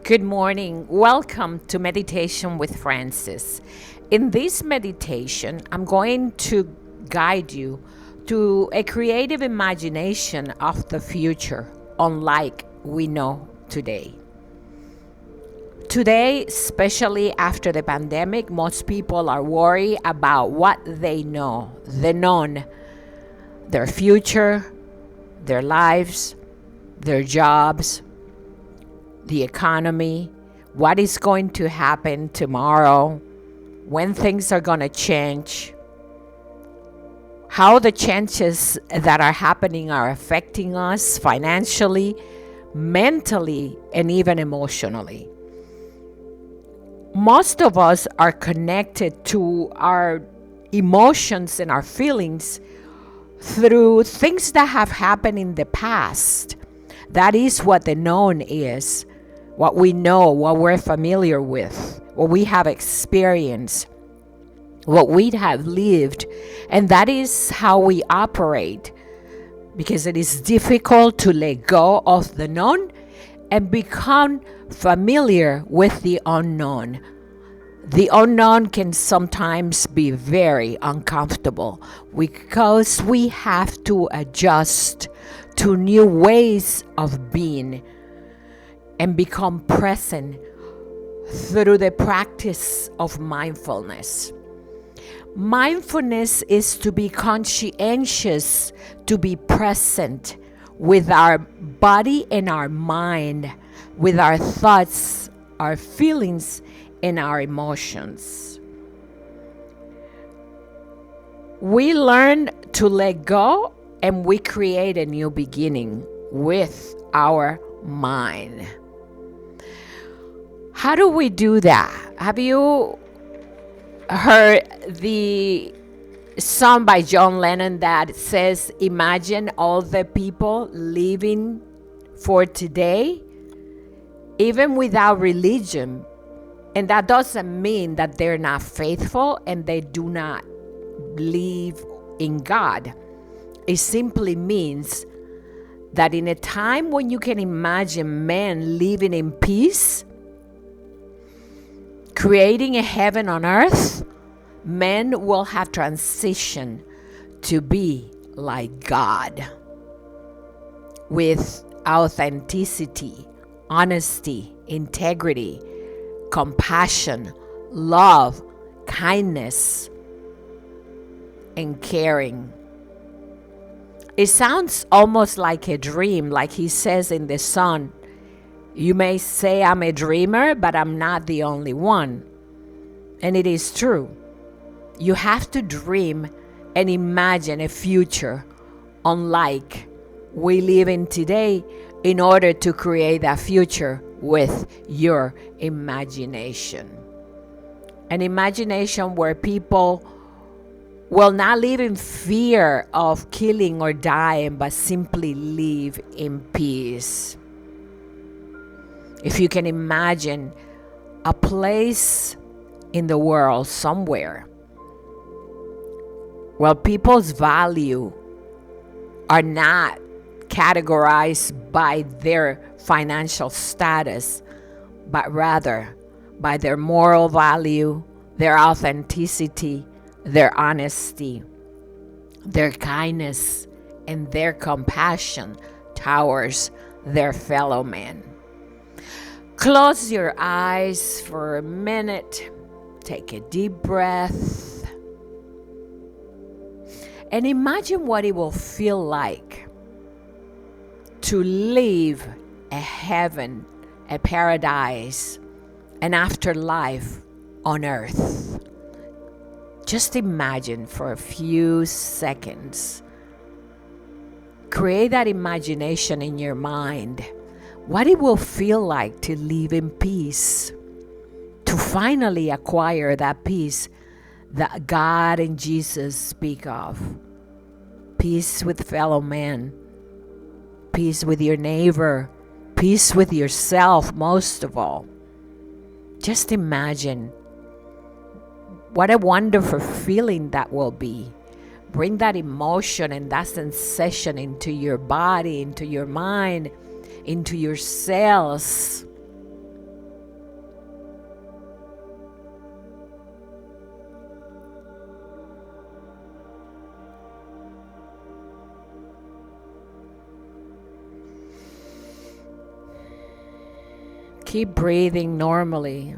Good morning. Welcome to Meditation with Francis. In this meditation, I'm going to guide you to a creative imagination of the future, unlike we know today. Today, especially after the pandemic, most people are worried about what they know, the known, their future, their lives, their jobs, the economy, what is going to happen tomorrow, when things are going to change, how the changes that are happening are affecting us financially, mentally, and even emotionally. Most of us are connected to our emotions and our feelings through things that have happened in the past. That is what the known is. What we know, what we're familiar with, what we have experienced, what we have lived. And that is how we operate, because it is difficult to let go of the known and become familiar with the unknown. The unknown can sometimes be very uncomfortable because we have to adjust to new ways of being and become present through the practice of mindfulness. Mindfulness is to be conscientious, to be present with our body and our mind, with our thoughts, our feelings, and our emotions. We learn to let go and we create a new beginning with our mind. How do we do that? Have you heard the song by John Lennon that says, "Imagine all the people living for today, even without religion"? And that doesn't mean that they're not faithful and they do not believe in God. It simply means that in a time when you can imagine men living in peace, creating a heaven on earth, men will have transitioned to be like God, with authenticity, honesty, integrity, compassion, love, kindness, and caring. It sounds almost like a dream, like he says in the song. You may say I'm a dreamer, but I'm not the only one. And it is true. You have to dream and imagine a future unlike we live in today in order to create that future with your imagination. An imagination where people will not live in fear of killing or dying, but simply live in peace. If you can imagine a place in the world somewhere where people's value are not categorized by their financial status, but rather by their moral value, their authenticity, their honesty, their kindness, and their compassion towards their fellow man. Close your eyes for a minute. Take a deep breath. And imagine what it will feel like to live a heaven, a paradise, an afterlife on earth. Just imagine for a few seconds. Create that imagination in your mind. What it will feel like to live in peace, to finally acquire that peace that God and Jesus speak of. Peace with fellow man, peace with your neighbor, peace with yourself most of all. Just imagine what a wonderful feeling that will be. Bring that emotion and that sensation into your body, into your mind, into your cells. Keep breathing normally.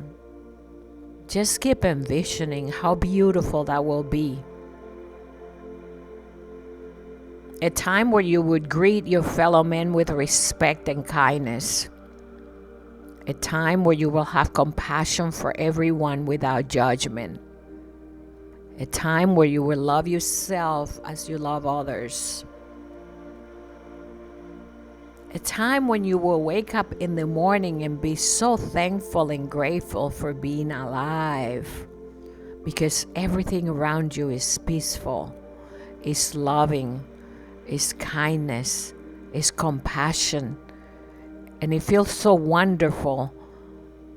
Just keep envisioning how beautiful that will be. A time where you would greet your fellow men with respect and kindness. A time where you will have compassion for everyone without judgment. A time where you will love yourself as you love others. A time when you will wake up in the morning and be so thankful and grateful for being alive, because everything around you is peaceful, is loving, is kindness, is compassion. And it feels so wonderful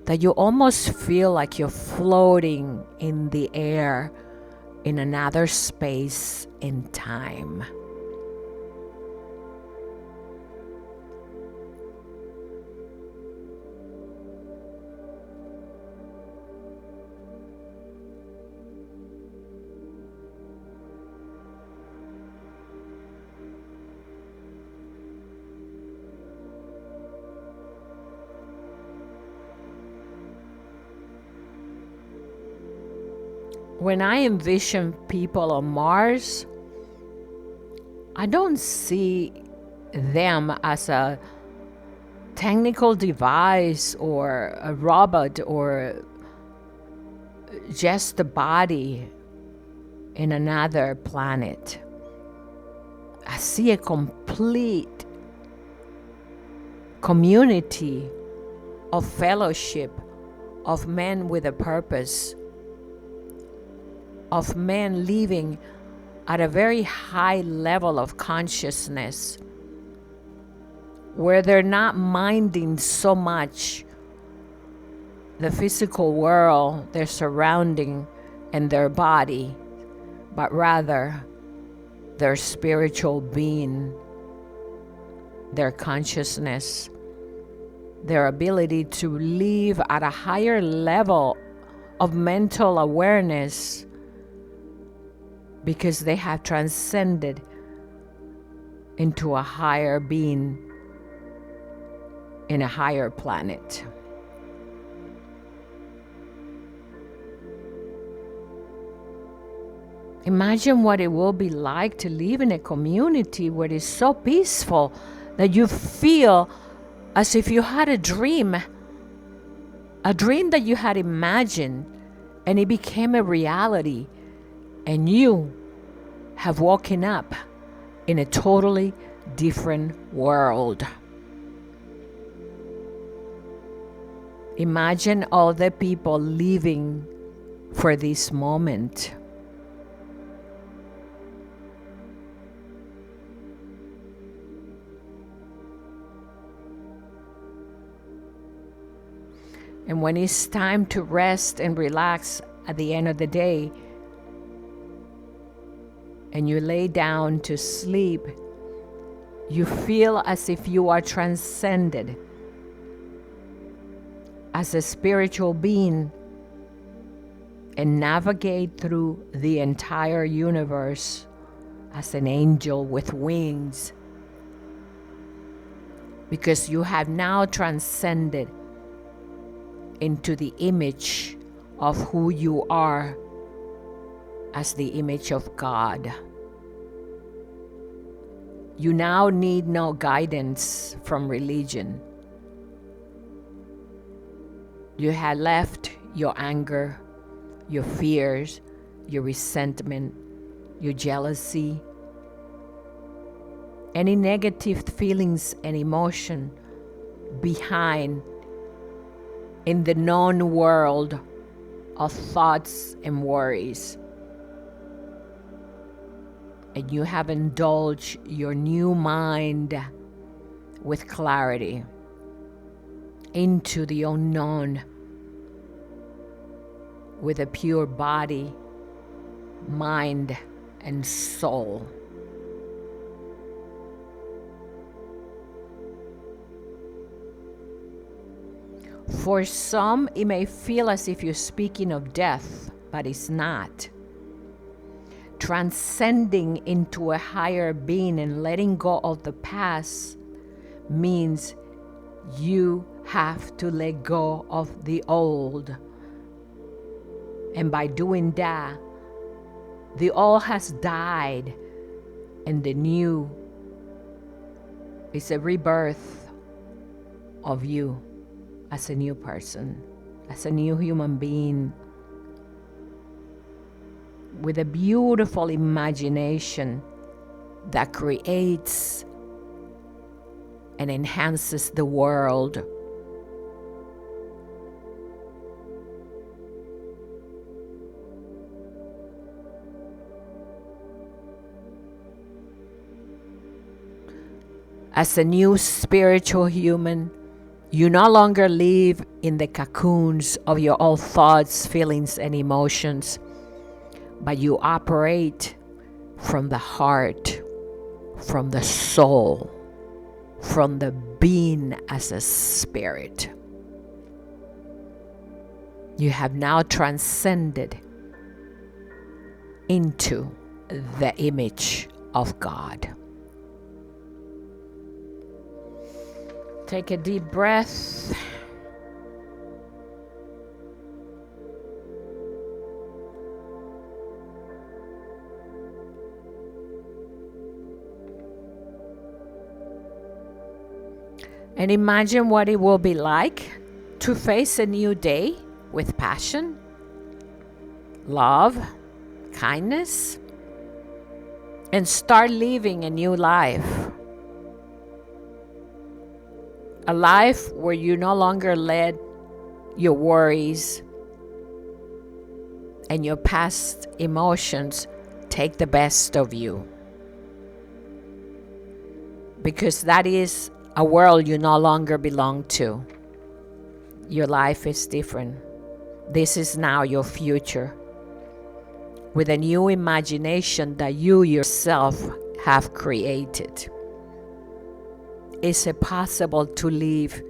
that you almost feel like you're floating in the air in another space and time. When I envision people on Mars, I don't see them as a technical device or a robot or just a body in another planet. I see a complete community of fellowship, of men with a purpose, of men living at a very high level of consciousness, where they're not minding so much the physical world, their surrounding, and their body, but rather their spiritual being, their consciousness, their ability to live at a higher level of mental awareness, because they have transcended into a higher being in a higher planet. Imagine what it will be like to live in a community where it's so peaceful that you feel as if you had a dream that you had imagined, and it became a reality, and you have woken up in a totally different world. Imagine all the people living for this moment. And when it's time to rest and relax at the end of the day, and you lay down to sleep, you feel as if you are transcended as a spiritual being and navigate through the entire universe as an angel with wings, because you have now transcended into the image of who you are as the image of God. You now need no guidance from religion. You had left your anger, your fears, your resentment, your jealousy, any negative feelings and emotion behind in the known world of thoughts and worries. And you have indulged your new mind with clarity into the unknown with a pure body, mind, and soul. For some, it may feel as if you're speaking of death, but it's not. Transcending into a higher being and letting go of the past means You have to let go of the old. And by doing that, the old has died and the new is a rebirth of you as a new person, as a new human being with a beautiful imagination that creates and enhances the world. As a new spiritual human, you no longer live in the cocoons of your old thoughts, feelings, and emotions, but you operate from the heart, from the soul, from the being as a spirit. You have now transcended into the image of God. Take a deep breath. And imagine what it will be like to face a new day with passion, love, kindness, and start living a new life. A life where you no longer let your worries and your past emotions take the best of you. Because that is a world you no longer belong to. Your life is different. This is now your future, with a new imagination that you yourself have created. Is it possible to live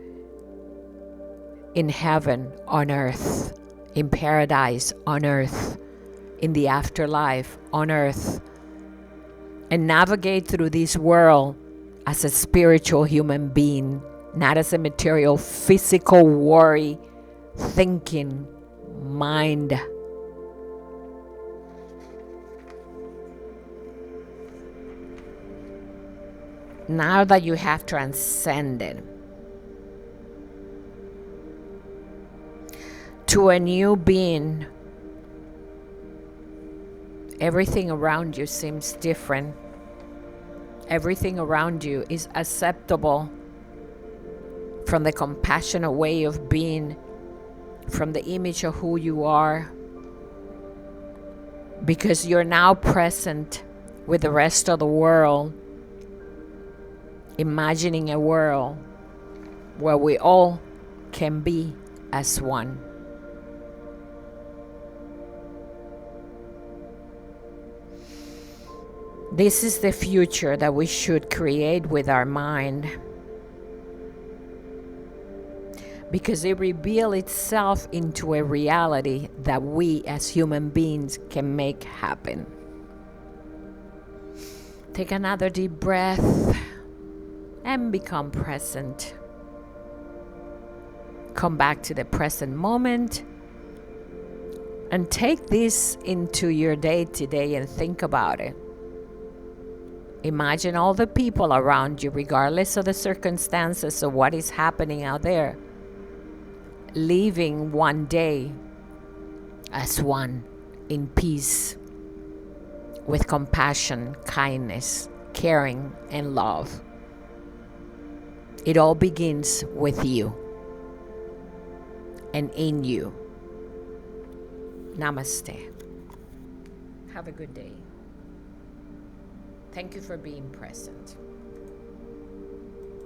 in heaven on earth, in paradise on earth, in the afterlife on earth, and navigate through this world as a spiritual human being, not as a material, physical, worry, thinking mind? Now that you have transcended to a new being, everything around you seems different. Everything around you is acceptable from the compassionate way of being, from the image of who you are, because you're now present with the rest of the world, imagining a world where we all can be as one. This is the future that we should create with our mind, because it reveals itself into a reality that we as human beings can make happen. Take another deep breath and become present. Come back to the present moment and take this into your day today and think about it. Imagine all the people around you, regardless of the circumstances of what is happening out there, living one day as one, in peace, with compassion, kindness, caring, and love. It all begins with you and in you. Namaste. Have a good day. Thank you for being present.